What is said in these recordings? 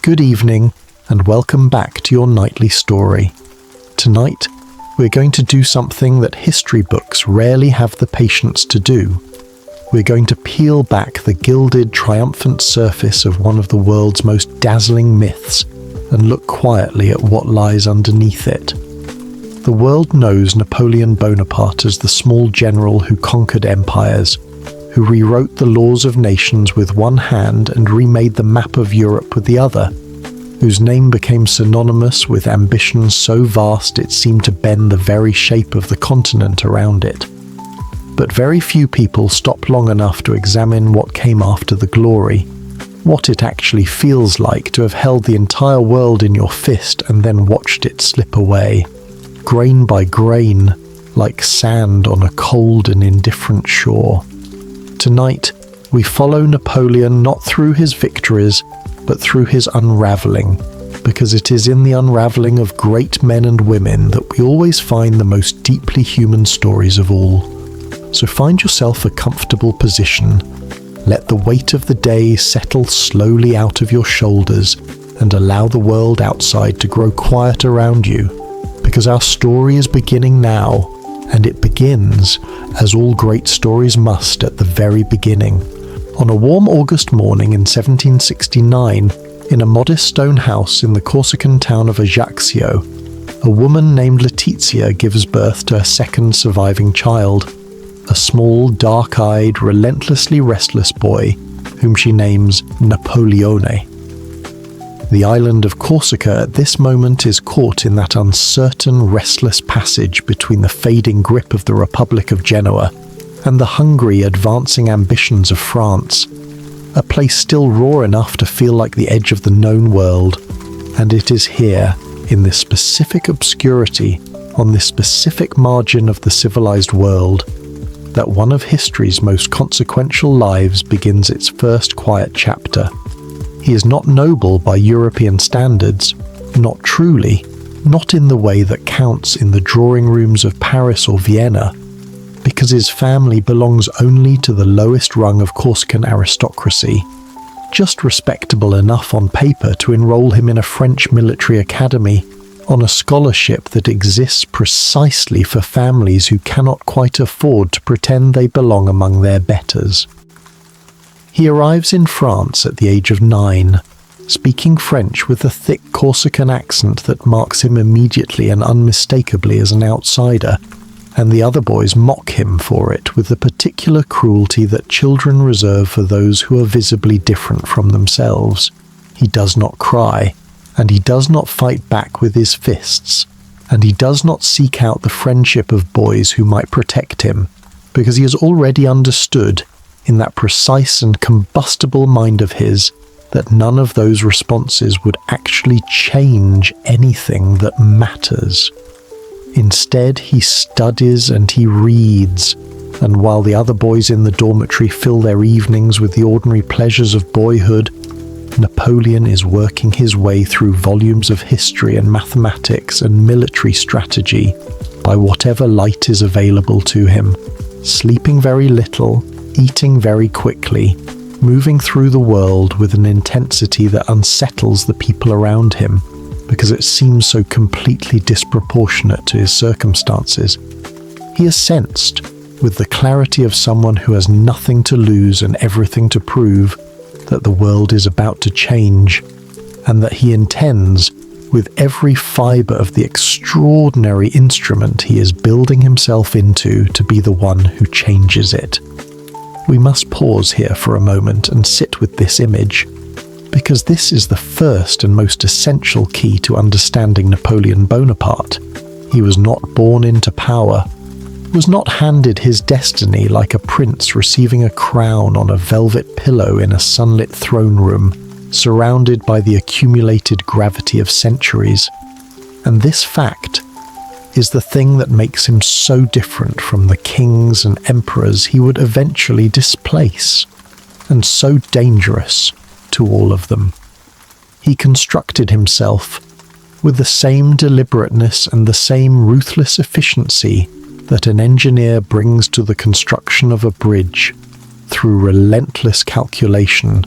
Good evening, and welcome back to your nightly story. Tonight, we're going to do something that history books rarely have the patience to do. We're going to peel back the gilded, triumphant surface of one of the world's most dazzling myths and look quietly at what lies underneath it. The world knows Napoleon Bonaparte as the small general who conquered empires, who rewrote the laws of nations with one hand and remade the map of Europe with the other, whose name became synonymous with ambitions so vast it seemed to bend the very shape of the continent around it. But very few people stop long enough to examine what came after the glory, what it actually feels like to have held the entire world in your fist and then watched it slip away, grain by grain, like sand on a cold and indifferent shore. Tonight, we follow Napoleon not through his victories, but through his unravelling, because it is in the unravelling of great men and women that we always find the most deeply human stories of all. So find yourself a comfortable position, let the weight of the day settle slowly out of your shoulders, and allow the world outside to grow quiet around you, because our story is beginning now, and it begins, as all great stories must, at the very beginning. On a warm August morning in 1769, in a modest stone house in the Corsican town of Ajaccio, a woman named Letizia gives birth to her second surviving child, a small, dark-eyed, relentlessly restless boy, whom she names Napoleone. The island of Corsica at this moment is caught in that uncertain, restless passage between the fading grip of the Republic of Genoa and the hungry, advancing ambitions of France, a place still raw enough to feel like the edge of the known world. And it is here, in this specific obscurity, on this specific margin of the civilized world, that one of history's most consequential lives begins its first quiet chapter. He is not noble by European standards, not truly, not in the way that counts in the drawing rooms of Paris or Vienna, because his family belongs only to the lowest rung of Corsican aristocracy, just respectable enough on paper to enroll him in a French military academy, on a scholarship that exists precisely for families who cannot quite afford to pretend they belong among their betters. He arrives in France at the age of 9, speaking French with a thick Corsican accent that marks him immediately and unmistakably as an outsider, and the other boys mock him for it with the particular cruelty that children reserve for those who are visibly different from themselves. He does not cry, and he does not fight back with his fists, and he does not seek out the friendship of boys who might protect him, because he has already understood, in that precise and combustible mind of his, that none of those responses would actually change anything that matters. Instead, he studies and he reads, and while the other boys in the dormitory fill their evenings with the ordinary pleasures of boyhood, Napoleon is working his way through volumes of history and mathematics and military strategy by whatever light is available to him, sleeping very little, eating very quickly, moving through the world with an intensity that unsettles the people around him because it seems so completely disproportionate to his circumstances. He is sensed, with the clarity of someone who has nothing to lose and everything to prove, that the world is about to change, and that he intends, with every fibre of the extraordinary instrument he is building himself into, to be the one who changes it. We must pause here for a moment and sit with this image, because this is the first and most essential key to understanding Napoleon Bonaparte. He was not born into power, was not handed his destiny like a prince receiving a crown on a velvet pillow in a sunlit throne room, surrounded by the accumulated gravity of centuries. And this fact is the thing that makes him so different from the kings and emperors he would eventually displace, and so dangerous to all of them. He constructed himself with the same deliberateness and the same ruthless efficiency that an engineer brings to the construction of a bridge, through relentless calculation,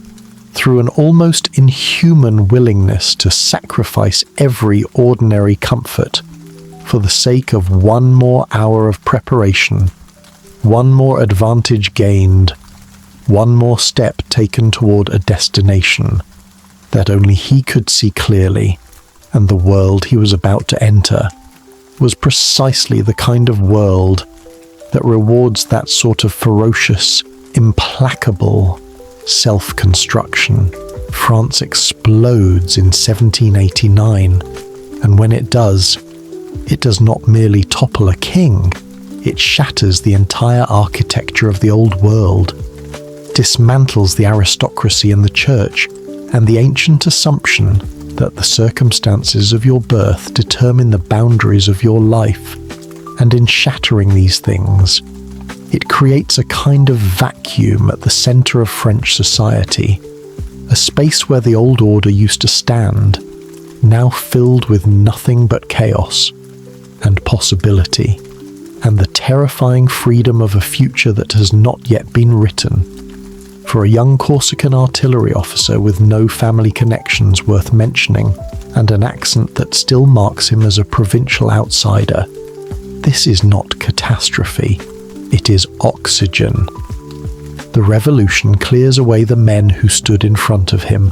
through an almost inhuman willingness to sacrifice every ordinary comfort for the sake of one more hour of preparation, one more advantage gained, one more step taken toward a destination that only he could see clearly, and the world he was about to enter was precisely the kind of world that rewards that sort of ferocious, implacable self-construction. France explodes in 1789, and when it does not merely topple a king, it shatters the entire architecture of the old world, dismantles the aristocracy and the church, and the ancient assumption that the circumstances of your birth determine the boundaries of your life. And in shattering these things, it creates a kind of vacuum at the center of French society, a space where the old order used to stand, now filled with nothing but chaos and possibility, and the terrifying freedom of a future that has not yet been written. For a young Corsican artillery officer with no family connections worth mentioning, and an accent that still marks him as a provincial outsider, this is not catastrophe, it is oxygen. The revolution clears away the men who stood in front of him,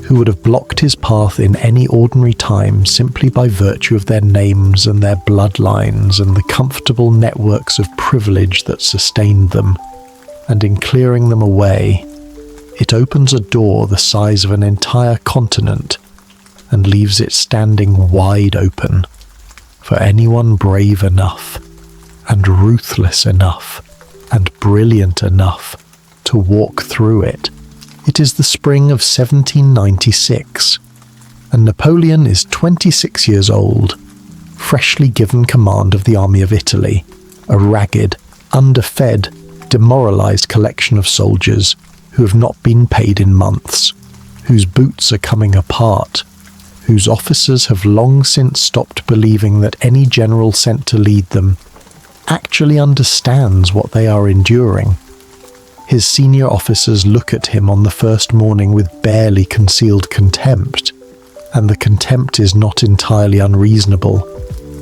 who would have blocked his path in any ordinary time simply by virtue of their names and their bloodlines and the comfortable networks of privilege that sustained them. And in clearing them away, it opens a door the size of an entire continent and leaves it standing wide open for anyone brave enough and ruthless enough and brilliant enough to walk through it. It is the spring of 1796, and Napoleon is 26 years old, freshly given command of the army of Italy, a ragged, underfed, demoralized collection of soldiers who have not been paid in months, whose boots are coming apart, whose officers have long since stopped believing that any general sent to lead them actually understands what they are enduring. His senior officers look at him on the first morning with barely concealed contempt, and the contempt is not entirely unreasonable,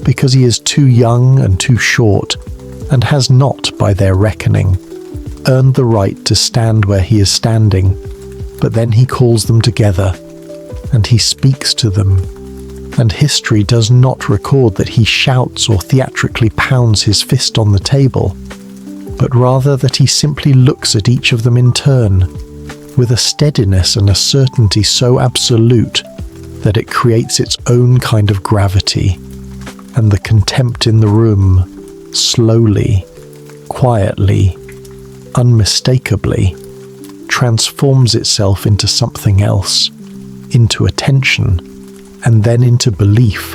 because he is too young and too short, and has not, by their reckoning, earned the right to stand where he is standing. But then he calls them together, and he speaks to them, and history does not record that he shouts or theatrically pounds his fist on the table, but rather that he simply looks at each of them in turn, with a steadiness and a certainty so absolute that it creates its own kind of gravity, and the contempt in the room, slowly, quietly, unmistakably, transforms itself into something else, into attention, and then into belief,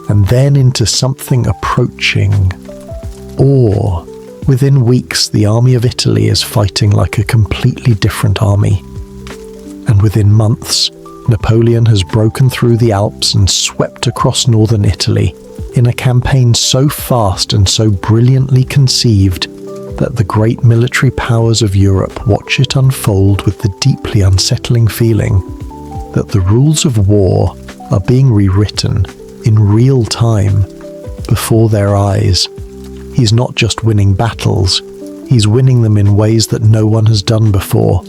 and then into something approaching awe. Within weeks, the army of Italy is fighting like a completely different army. And within months, Napoleon has broken through the Alps and swept across northern Italy in a campaign so fast and so brilliantly conceived that the great military powers of Europe watch it unfold with the deeply unsettling feeling that the rules of war are being rewritten in real time before their eyes. He's not just winning battles, he's winning them in ways that no one has done before,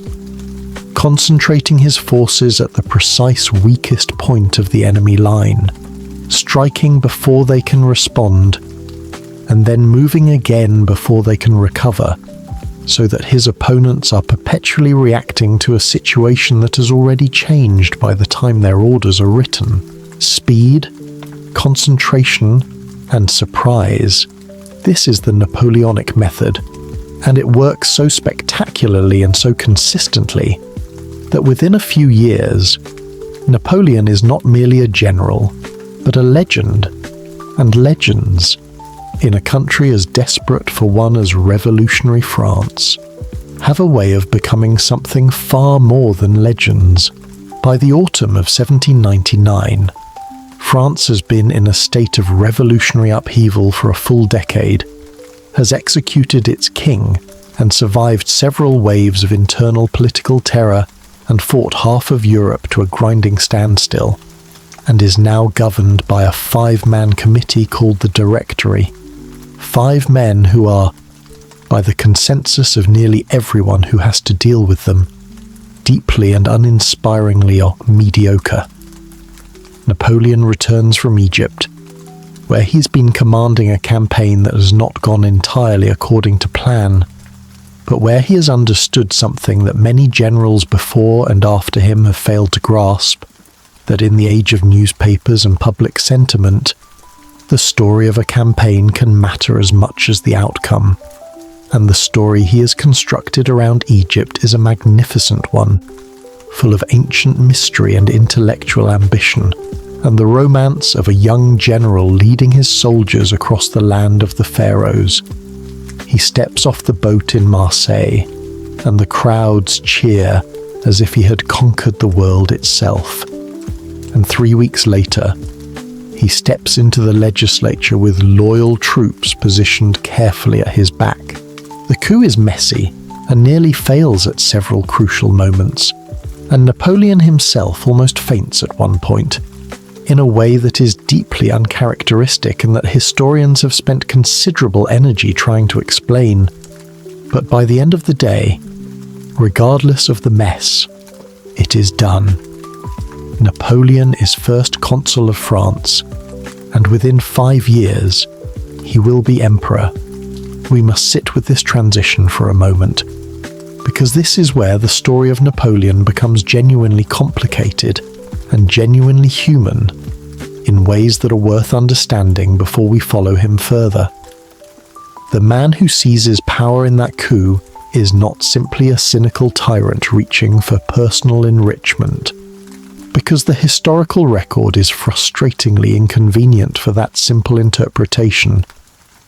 concentrating his forces at the precise weakest point of the enemy line, striking before they can respond, and then moving again before they can recover, so that his opponents are perpetually reacting to a situation that has already changed by the time their orders are written. Speed, concentration, and surprise. This is the Napoleonic method, and it works so spectacularly and so consistently that within a few years, Napoleon is not merely a general, but a legend, and legends, in a country as desperate for one as revolutionary France, have a way of becoming something far more than legends. By the autumn of 1799, France has been in a state of revolutionary upheaval for a full decade, has executed its king, and survived several waves of internal political terror and fought half of Europe to a grinding standstill, and is now governed by a 5-man committee called the Directory. 5 men who are, by the consensus of nearly everyone who has to deal with them, deeply and uninspiringly mediocre. Napoleon returns from Egypt, where he's been commanding a campaign that has not gone entirely according to plan, but where he has understood something that many generals before and after him have failed to grasp, that in the age of newspapers and public sentiment, the story of a campaign can matter as much as the outcome, and the story he has constructed around Egypt is a magnificent one, full of ancient mystery and intellectual ambition, and the romance of a young general leading his soldiers across the land of the pharaohs. He steps off the boat in Marseille, and the crowds cheer as if he had conquered the world itself. And 3 weeks later, he steps into the legislature with loyal troops positioned carefully at his back. The coup is messy and nearly fails at several crucial moments, and Napoleon himself almost faints at one point, in a way that is deeply uncharacteristic and that historians have spent considerable energy trying to explain. But by the end of the day, regardless of the mess, it is done. Napoleon is first consul of France, and within 5 years, he will be emperor. We must sit with this transition for a moment, because this is where the story of Napoleon becomes genuinely complicated and genuinely human in ways that are worth understanding before we follow him further. The man who seizes power in that coup is not simply a cynical tyrant reaching for personal enrichment, because the historical record is frustratingly inconvenient for that simple interpretation.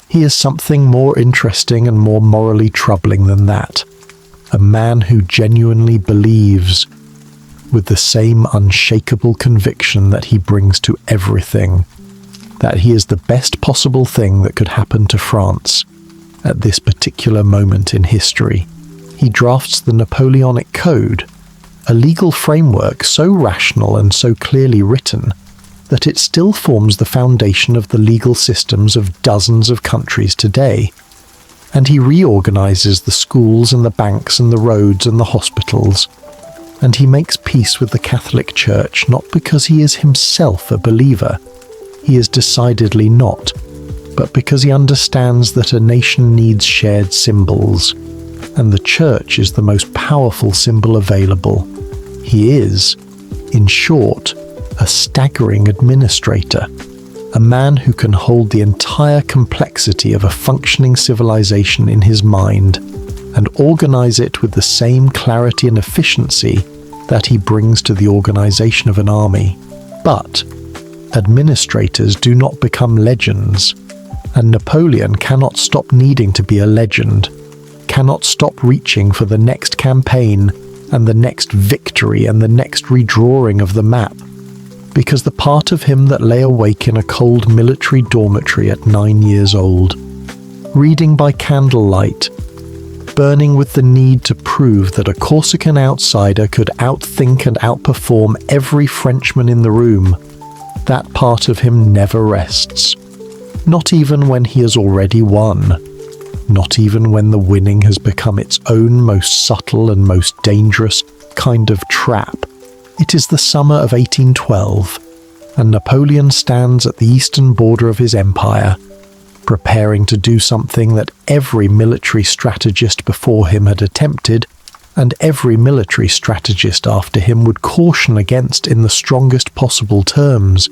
He is something more interesting and more morally troubling than that. A man who genuinely believes, with the same unshakable conviction that he brings to everything, that he is the best possible thing that could happen to France at this particular moment in history. He drafts the Napoleonic Code, a legal framework so rational and so clearly written that it still forms the foundation of the legal systems of dozens of countries today. And he reorganizes the schools and the banks and the roads and the hospitals. And he makes peace with the Catholic Church, not because he is himself a believer. He is decidedly not, but because he understands that a nation needs shared symbols, and the Church is the most powerful symbol available. He is, in short, a staggering administrator, a man who can hold the entire complexity of a functioning civilization in his mind and organize it with the same clarity and efficiency that he brings to the organization of an army. But administrators do not become legends, and Napoleon cannot stop needing to be a legend, cannot stop reaching for the next campaign and the next victory and the next redrawing of the map, because the part of him that lay awake in a cold military dormitory at 9 years old, reading by candlelight, burning with the need to prove that a Corsican outsider could outthink and outperform every Frenchman in the room, that part of him never rests. Not even when he has already won. Not even when the winning has become its own most subtle and most dangerous kind of trap. It is the summer of 1812, and Napoleon stands at the eastern border of his empire, preparing to do something that every military strategist before him had attempted, and every military strategist after him would caution against in the strongest possible terms.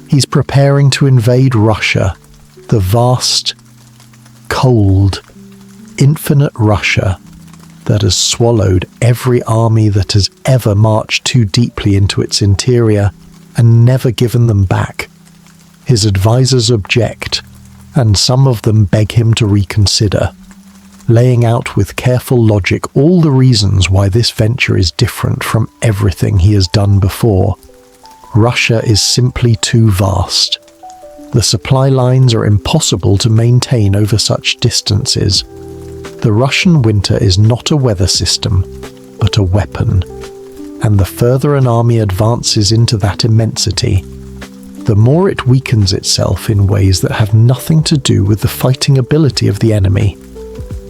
He's preparing to invade Russia, the vast, cold, infinite Russia that has swallowed every army that has ever marched too deeply into its interior and never given them back. His advisors object, and some of them beg him to reconsider, laying out with careful logic all the reasons why this venture is different from everything he has done before. Russia is simply too vast. The supply lines are impossible to maintain over such distances. The Russian winter is not a weather system, but a weapon. and the further an army advances into that immensity, the more it weakens itself in ways that have nothing to do with the fighting ability of the enemy.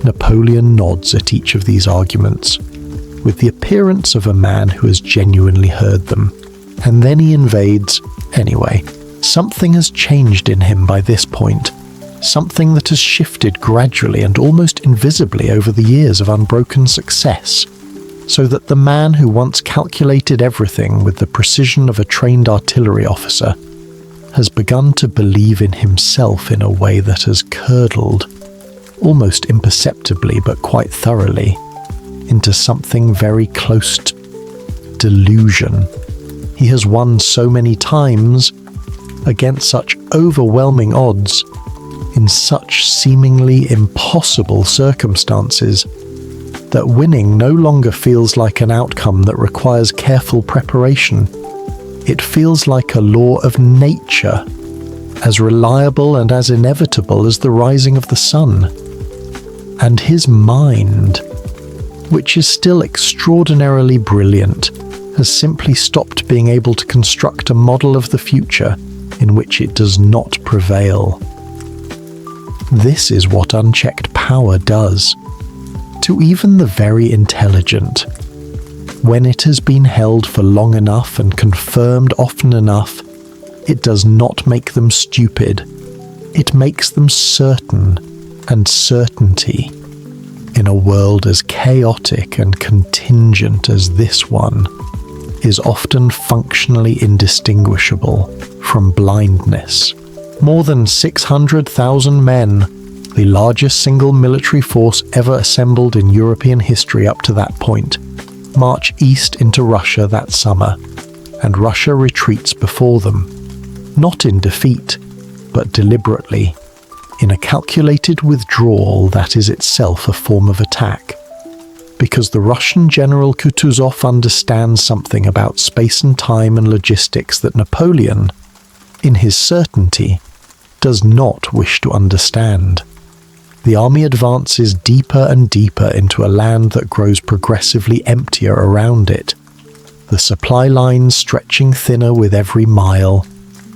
Napoleon nods at each of these arguments, with the appearance of a man who has genuinely heard them, and then he invades anyway. Something has changed in him by this point, something that has shifted gradually and almost invisibly over the years of unbroken success, so that the man who once calculated everything with the precision of a trained artillery officer has begun to believe in himself in a way that has curdled, almost imperceptibly but quite thoroughly, into something very close to delusion. He has won so many times, against such overwhelming odds, in such seemingly impossible circumstances, that winning no longer feels like an outcome that requires careful preparation. It feels like a law of nature, as reliable and as inevitable as the rising of the sun. And his mind, which is still extraordinarily brilliant, has simply stopped being able to construct a model of the future in which it does not prevail. This is what unchecked power does to even the very intelligent. When it has been held for long enough and confirmed often enough, it does not make them stupid. It makes them certain, and certainty, in a world as chaotic and contingent as this one, is often functionally indistinguishable from blindness. More than 600,000 men, the largest single military force ever assembled in European history up to that point, march east into Russia that summer, and Russia retreats before them, not in defeat, but deliberately, in a calculated withdrawal that is itself a form of attack. Because the Russian General Kutuzov understands something about space and time and logistics that Napoleon, in his certainty, does not wish to understand. The army advances deeper and deeper into a land that grows progressively emptier around it, the supply lines stretching thinner with every mile,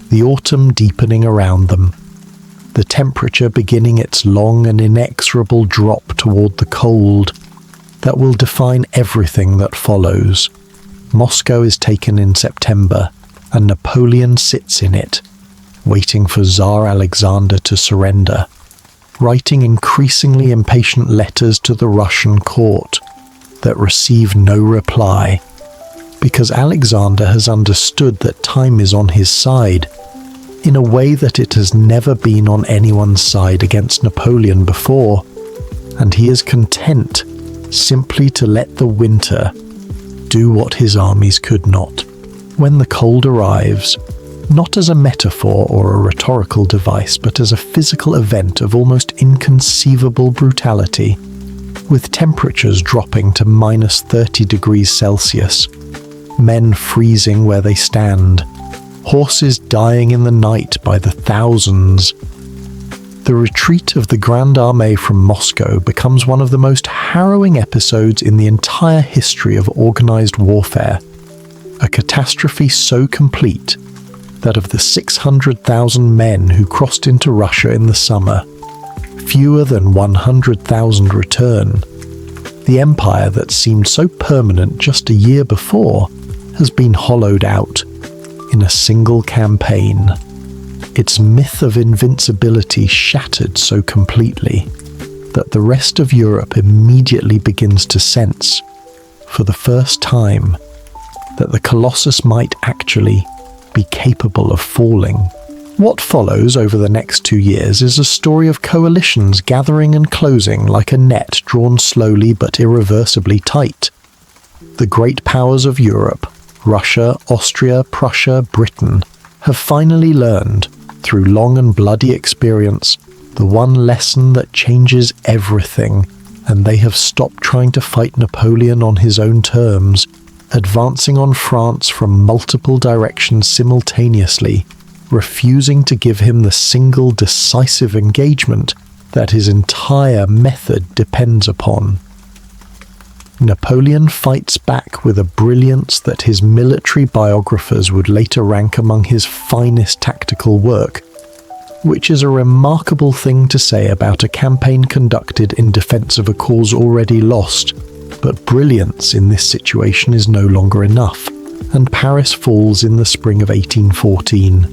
the autumn deepening around them, the temperature beginning its long and inexorable drop toward the cold that will define everything that follows. Moscow is taken in September, and Napoleon sits in it, waiting for Tsar Alexander to surrender, writing increasingly impatient letters to the Russian court that receive no reply, because Alexander has understood that time is on his side in a way that it has never been on anyone's side against Napoleon before, and he is content simply to let the winter do what his armies could not. When the cold arrives, not as a metaphor or a rhetorical device, but as a physical event of almost inconceivable brutality, with temperatures dropping to minus 30 degrees Celsius, men freezing where they stand, horses dying in the night by the thousands, the retreat of the Grande Armée from Moscow becomes one of the most harrowing episodes in the entire history of organized warfare, a catastrophe so complete that of the 600,000 men who crossed into Russia in the summer, fewer than 100,000 return. The empire that seemed so permanent just a year before has been hollowed out in a single campaign, its myth of invincibility shattered so completely that the rest of Europe immediately begins to sense, for the first time, that the Colossus might actually be capable of falling. What follows over the next 2 years is a story of coalitions gathering and closing like a net drawn slowly but irreversibly tight. The great powers of Europe, Russia, Austria, Prussia, Britain, have finally learned, through long and bloody experience, the one lesson that changes everything, and they have stopped trying to fight Napoleon on his own terms, advancing on France from multiple directions simultaneously, refusing to give him the single decisive engagement that his entire method depends upon. Napoleon fights back with a brilliance that his military biographers would later rank among his finest tactical work, which is a remarkable thing to say about a campaign conducted in defense of a cause already lost. But brilliance in this situation is no longer enough, and Paris falls in the spring of 1814.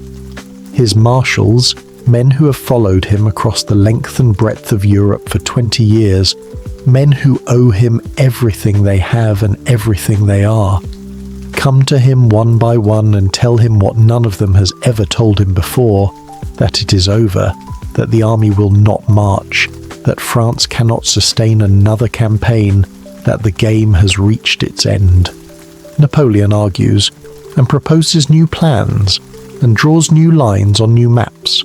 His marshals, men who have followed him across the length and breadth of Europe for 20 years, men who owe him everything they have and everything they are, come to him one by one and tell him what none of them has ever told him before, that it is over, that the army will not march, that France cannot sustain another campaign, that the game has reached its end. Napoleon argues and proposes new plans and draws new lines on new maps,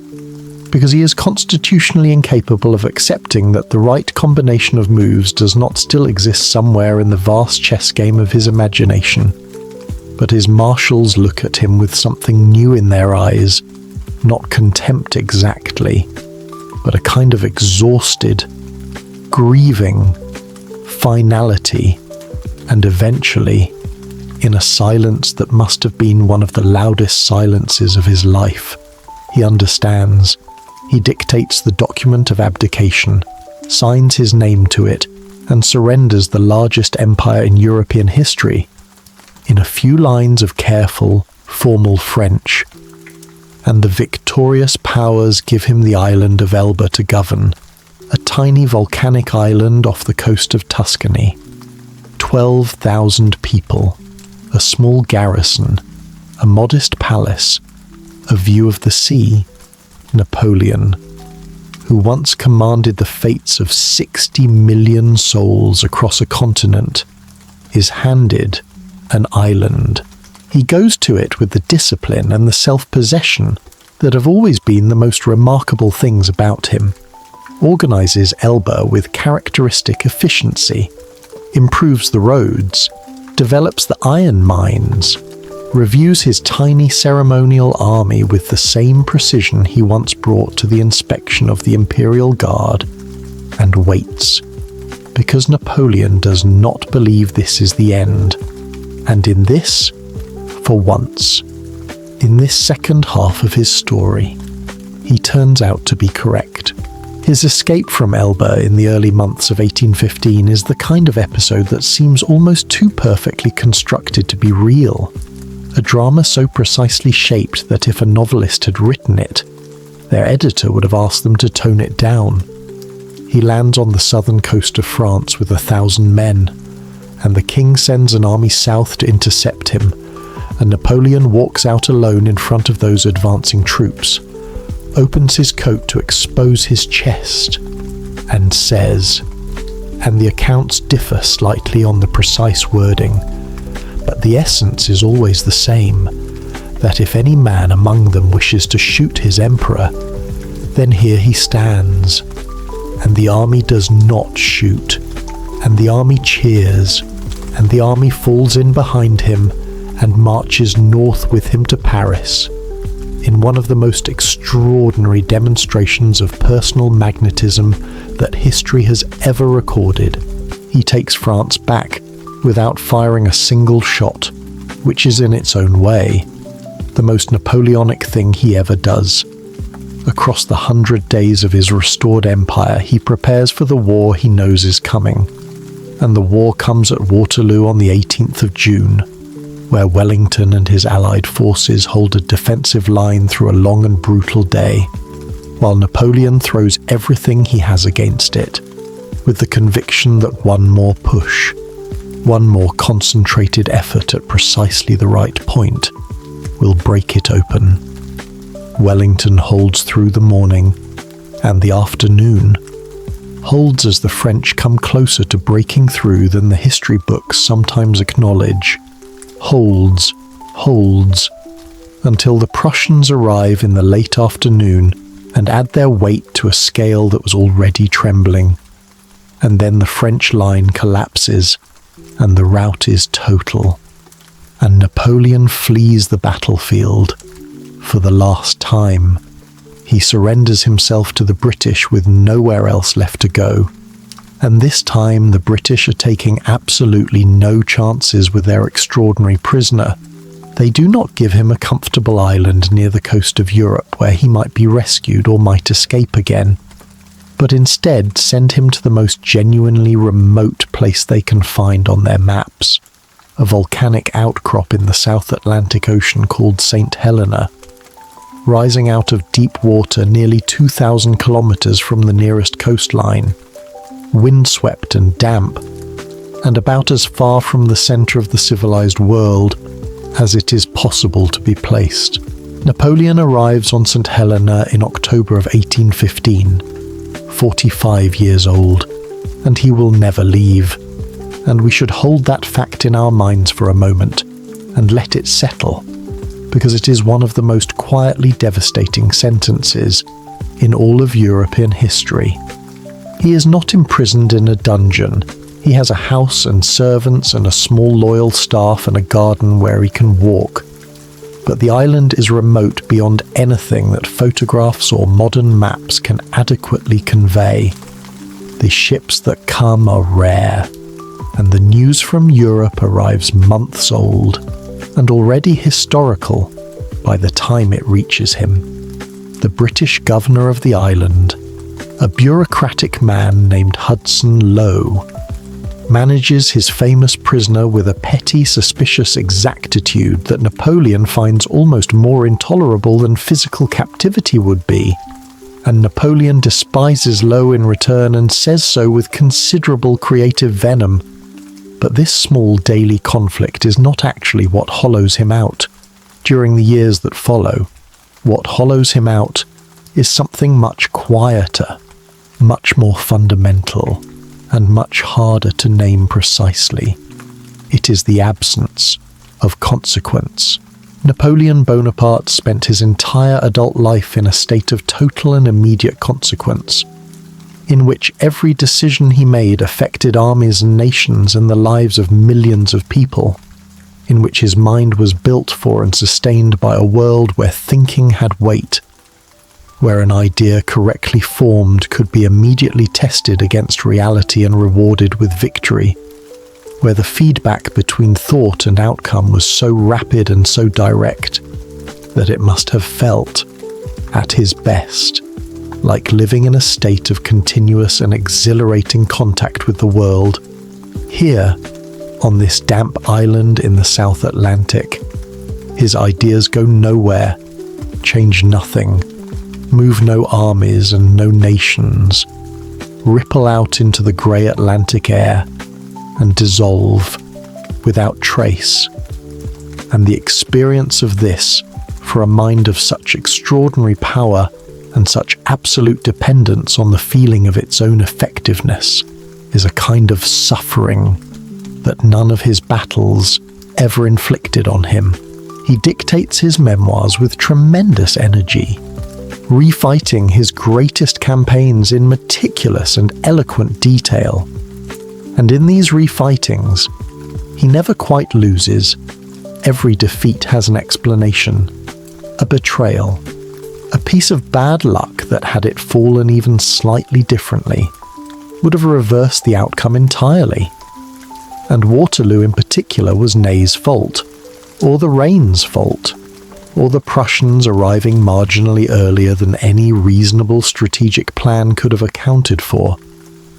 because he is constitutionally incapable of accepting that the right combination of moves does not still exist somewhere in the vast chess game of his imagination. But his marshals look at him with something new in their eyes, not contempt exactly, but a kind of exhausted, grieving finality, and eventually, in a silence that must have been one of the loudest silences of his life, he understands. He dictates the document of abdication, signs his name to it, and surrenders the largest empire in European history in a few lines of careful, formal French. And the victorious powers give him the island of Elba to govern, a tiny volcanic island off the coast of Tuscany. 12,000 people, a small garrison, a modest palace, a view of the sea. Napoleon, who once commanded the fates of 60 million souls across a continent, is handed an island. He goes to it with the discipline and the self-possession that have always been the most remarkable things about him, organizes Elba with characteristic efficiency, improves the roads, develops the iron mines, reviews his tiny ceremonial army with the same precision he once brought to the inspection of the Imperial Guard, and waits, because Napoleon does not believe this is the end, and in this, for once, in this second half of his story, he turns out to be correct. His escape from Elba in the early months of 1815 is the kind of episode that seems almost too perfectly constructed to be real. A drama so precisely shaped that if a novelist had written it, their editor would have asked them to tone it down. He lands on the southern coast of France with 1,000 men, and the king sends an army south to intercept him, and Napoleon walks out alone in front of those advancing troops, opens his coat to expose his chest, and says, and the accounts differ slightly on the precise wording, but the essence is always the same, that if any man among them wishes to shoot his emperor, then here he stands, and the army does not shoot, and the army cheers, and the army falls in behind him and marches north with him to Paris, in one of the most extraordinary demonstrations of personal magnetism that history has ever recorded. He takes France back without firing a single shot, which is in its own way the most Napoleonic thing he ever does. Across the 100 days of his restored empire, he prepares for the war he knows is coming, and the war comes at Waterloo on the 18th of June, where Wellington and his allied forces hold a defensive line through a long and brutal day, while Napoleon throws everything he has against it, with the conviction that one more push, one more concentrated effort at precisely the right point, will break it open. Wellington holds through the morning, and the afternoon holds as the French come closer to breaking through than the history books sometimes acknowledge. Holds, until the Prussians arrive in the late afternoon and add their weight to a scale that was already trembling. And then the French line collapses, and the rout is total, and Napoleon flees the battlefield for the last time. He surrenders himself to the British with nowhere else left to go, And this time the British are taking absolutely no chances with their extraordinary prisoner. They do not give him a comfortable island near the coast of Europe where he might be rescued or might escape again, but instead send him to the most genuinely remote place they can find on their maps, a volcanic outcrop in the South Atlantic Ocean called St. Helena, rising out of deep water nearly 2,000 kilometers from the nearest coastline, windswept and damp, and about as far from the center of the civilized world as it is possible to be placed. Napoleon arrives on St. Helena in October of 1815, 45 years old, and he will never leave. And we should hold that fact in our minds for a moment and let it settle, because it is one of the most quietly devastating sentences in all of European history. He is not imprisoned in a dungeon. He has a house and servants and a small loyal staff and a garden where he can walk. But the island is remote beyond anything that photographs or modern maps can adequately convey. The ships that come are rare, and the news from Europe arrives months old and already historical by the time it reaches him. The British governor of the island, a bureaucratic man named Hudson Lowe, manages his famous prisoner with a petty, suspicious exactitude that Napoleon finds almost more intolerable than physical captivity would be, and Napoleon despises Lowe in return and says so with considerable creative venom. But this small daily conflict is not actually what hollows him out. During the years that follow, what hollows him out is something much quieter, much more fundamental, and much harder to name precisely. It is the absence of consequence. Napoleon Bonaparte spent his entire adult life in a state of total and immediate consequence, in which every decision he made affected armies and nations and the lives of millions of people, in which his mind was built for and sustained by a world where thinking had weight, where an idea correctly formed could be immediately tested against reality and rewarded with victory, where the feedback between thought and outcome was so rapid and so direct that it must have felt, at his best, like living in a state of continuous and exhilarating contact with the world. Here, on this damp island in the South Atlantic, his ideas go nowhere, change nothing, move no armies and no nations, ripple out into the grey Atlantic air and dissolve without trace. And the experience of this, for a mind of such extraordinary power and such absolute dependence on the feeling of its own effectiveness, is a kind of suffering that none of his battles ever inflicted on him. He dictates his memoirs with tremendous energy, refighting his greatest campaigns in meticulous and eloquent detail. And in these refightings, he never quite loses. Every defeat has an explanation, a betrayal, a piece of bad luck that, had it fallen even slightly differently, would have reversed the outcome entirely. And Waterloo in particular was Ney's fault, or the rain's fault, or the Prussians arriving marginally earlier than any reasonable strategic plan could have accounted for.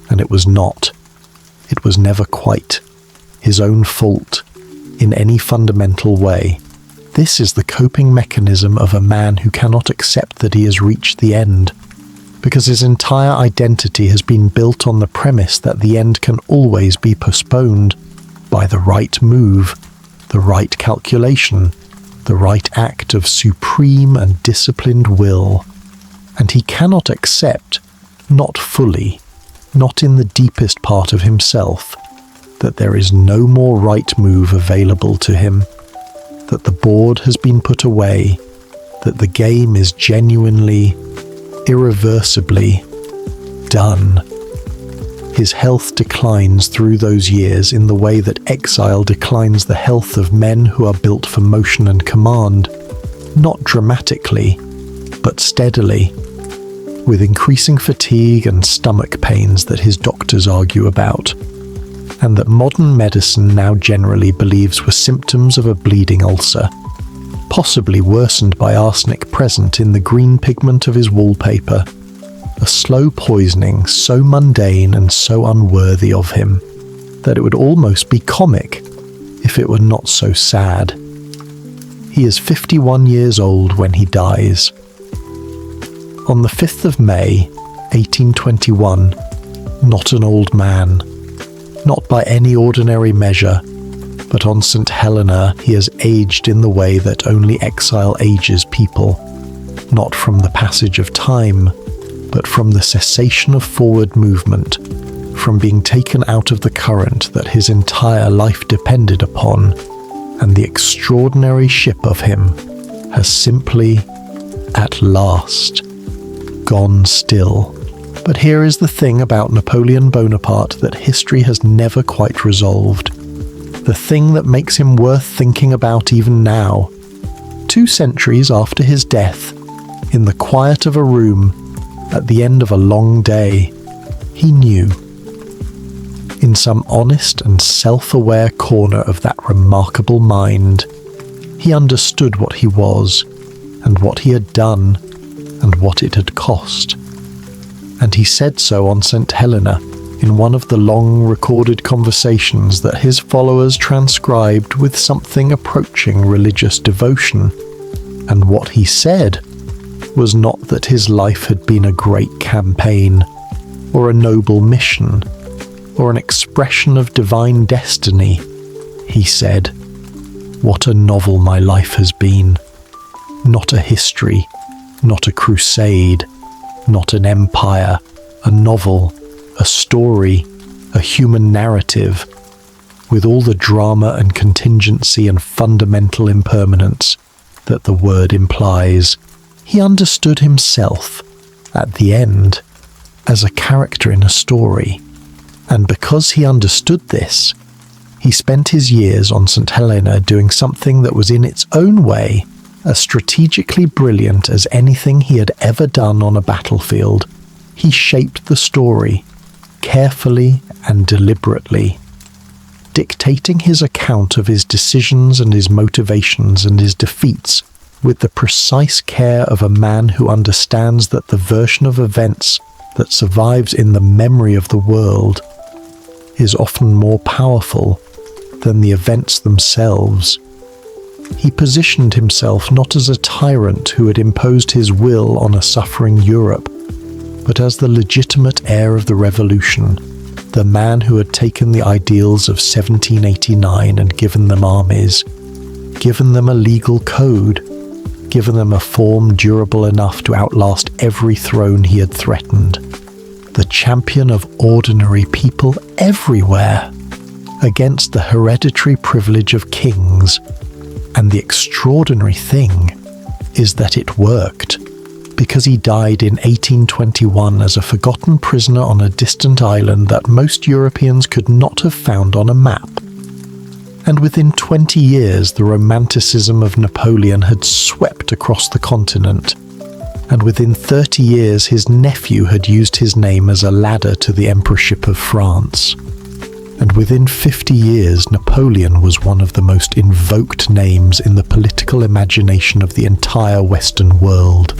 And it was not. It was never quite his own fault in any fundamental way. This is the coping mechanism of a man who cannot accept that he has reached the end, because his entire identity has been built on the premise that the end can always be postponed by the right move, the right calculation, the right act of supreme and disciplined will. And he cannot accept, not fully, not in the deepest part of himself, that there is no more right move available to him, that the board has been put away, that the game is genuinely, irreversibly done. His health declines through those years in the way that exile declines the health of men who are built for motion and command, not dramatically, but steadily, with increasing fatigue and stomach pains that his doctors argue about, and that modern medicine now generally believes were symptoms of a bleeding ulcer, possibly worsened by arsenic present in the green pigment of his wallpaper, a slow poisoning so mundane and so unworthy of him that it would almost be comic if it were not so sad. He is 51 years old when he dies. On the 5th of May, 1821, not an old man, not by any ordinary measure, but on St. Helena he has aged in the way that only exile ages people, not from the passage of time, but from the cessation of forward movement, from being taken out of the current that his entire life depended upon, and the extraordinary ship of him has simply, at last, gone still. But here is the thing about Napoleon Bonaparte that history has never quite resolved. The thing that makes him worth thinking about even now. 2 centuries after his death, in the quiet of a room, at the end of a long day, he knew. In some honest and self-aware corner of that remarkable mind, he understood what he was, and what he had done, and what it had cost. And he said so on St. Helena in one of the long recorded conversations that his followers transcribed with something approaching religious devotion. And what he said was not that his life had been a great campaign, or a noble mission, or an expression of divine destiny. He said, "What a novel my life has been. Not a history, not a crusade, not an empire, a novel, a story, a human narrative, with all the drama and contingency and fundamental impermanence that the word implies." He understood himself, at the end, as a character in a story. And because he understood this, he spent his years on St. Helena doing something that was in its own way as strategically brilliant as anything he had ever done on a battlefield. He shaped the story, carefully and deliberately, dictating his account of his decisions and his motivations and his defeats with the precise care of a man who understands that the version of events that survives in the memory of the world is often more powerful than the events themselves. He positioned himself not as a tyrant who had imposed his will on a suffering Europe, but as the legitimate heir of the revolution, the man who had taken the ideals of 1789 and given them armies, given them a legal code, given them a form durable enough to outlast every throne he had threatened. The champion of ordinary people everywhere, against the hereditary privilege of kings. And the extraordinary thing is that it worked, because he died in 1821 as a forgotten prisoner on a distant island that most Europeans could not have found on a map. And within 20 years the romanticism of Napoleon had swept across the continent, and within 30 years his nephew had used his name as a ladder to the emperorship of France. And within 50 years Napoleon was one of the most invoked names in the political imagination of the entire Western world.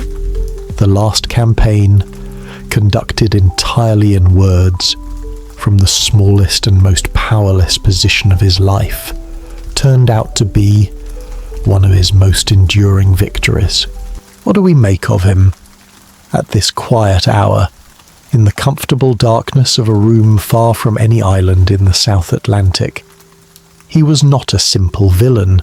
The last campaign, conducted entirely in words, from the smallest and most powerless position of his life, turned out to be one of his most enduring victories. What do we make of him at this quiet hour, in the comfortable darkness of a room far from any island in the South Atlantic? He was not a simple villain,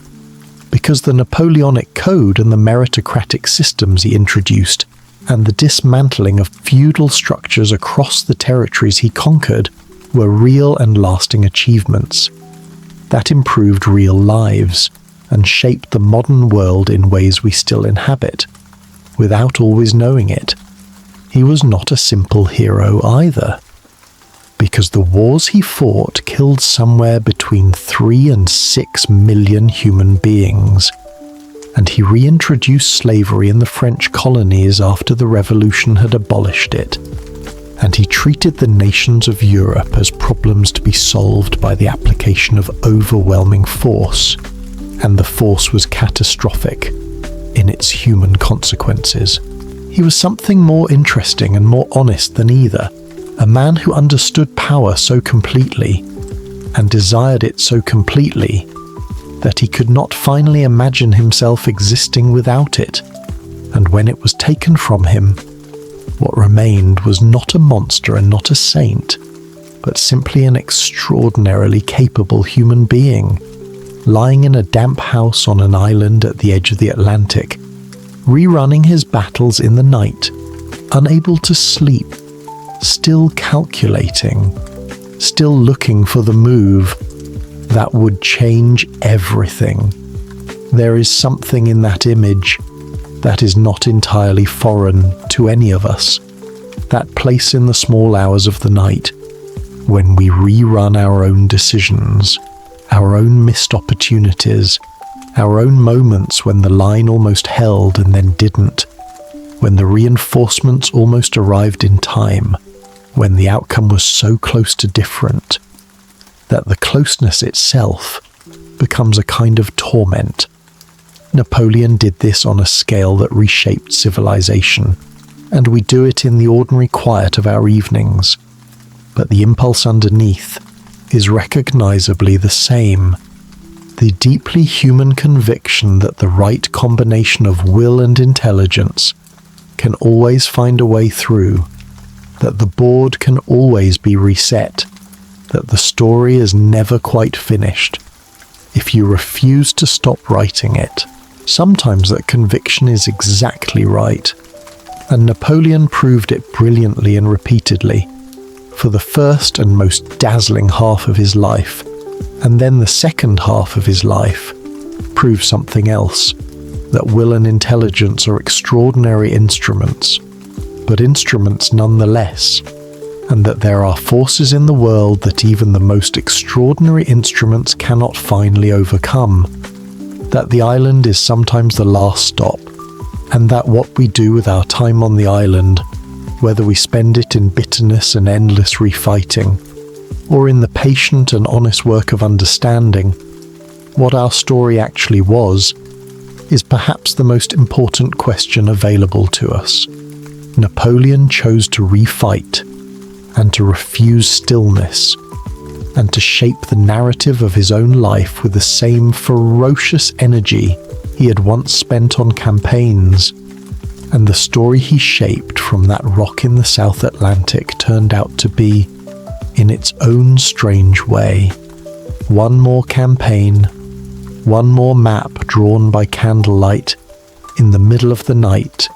because the Napoleonic Code and the meritocratic systems he introduced, and the dismantling of feudal structures across the territories he conquered, were real and lasting achievements that improved real lives and shaped the modern world in ways we still inhabit, without always knowing it. He was not a simple hero either, because the wars he fought killed somewhere between 3 and 6 million human beings, and he reintroduced slavery in the French colonies after the Revolution had abolished it. And he treated the nations of Europe as problems to be solved by the application of overwhelming force, and the force was catastrophic in its human consequences. He was something more interesting and more honest than either, a man who understood power so completely and desired it so completely that he could not finally imagine himself existing without it, and when it was taken from him, what remained was not a monster and not a saint, but simply an extraordinarily capable human being, lying in a damp house on an island at the edge of the Atlantic, rerunning his battles in the night, unable to sleep, still calculating, still looking for the move that would change everything. There is something in that image that is not entirely foreign to any of us. That place in the small hours of the night when we rerun our own decisions, our own missed opportunities, our own moments when the line almost held and then didn't, when the reinforcements almost arrived in time, when the outcome was so close to different that the closeness itself becomes a kind of torment. Napoleon did this on a scale that reshaped civilization, and we do it in the ordinary quiet of our evenings. But the impulse underneath is recognizably the same. The deeply human conviction that the right combination of will and intelligence can always find a way through, that the board can always be reset, that the story is never quite finished. If you refuse to stop writing it, sometimes that conviction is exactly right. And Napoleon proved it brilliantly and repeatedly, for the first and most dazzling half of his life, and then the second half of his life proved something else, that will and intelligence are extraordinary instruments, but instruments nonetheless, and that there are forces in the world that even the most extraordinary instruments cannot finally overcome, that the island is sometimes the last stop, and that what we do with our time on the island, whether we spend it in bitterness and endless refighting, or in the patient and honest work of understanding what our story actually was, is perhaps the most important question available to us. Napoleon chose to refight and to refuse stillness, and to shape the narrative of his own life with the same ferocious energy he had once spent on campaigns, and the story he shaped from that rock in the South Atlantic turned out to be, in its own strange way, one more campaign, one more map drawn by candlelight in the middle of the night,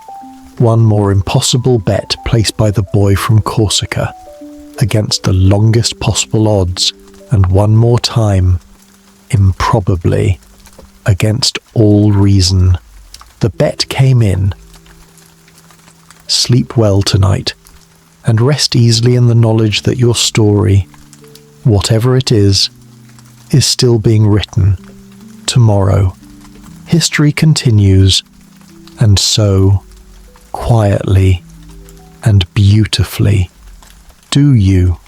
one more impossible bet placed by the boy from Corsica against the longest possible odds, and one more time, improbably, against all reason, the bet came in. Sleep well tonight, and rest easily in the knowledge that your story, whatever it is still being written. Tomorrow, history continues, and so, quietly and beautifully, do you.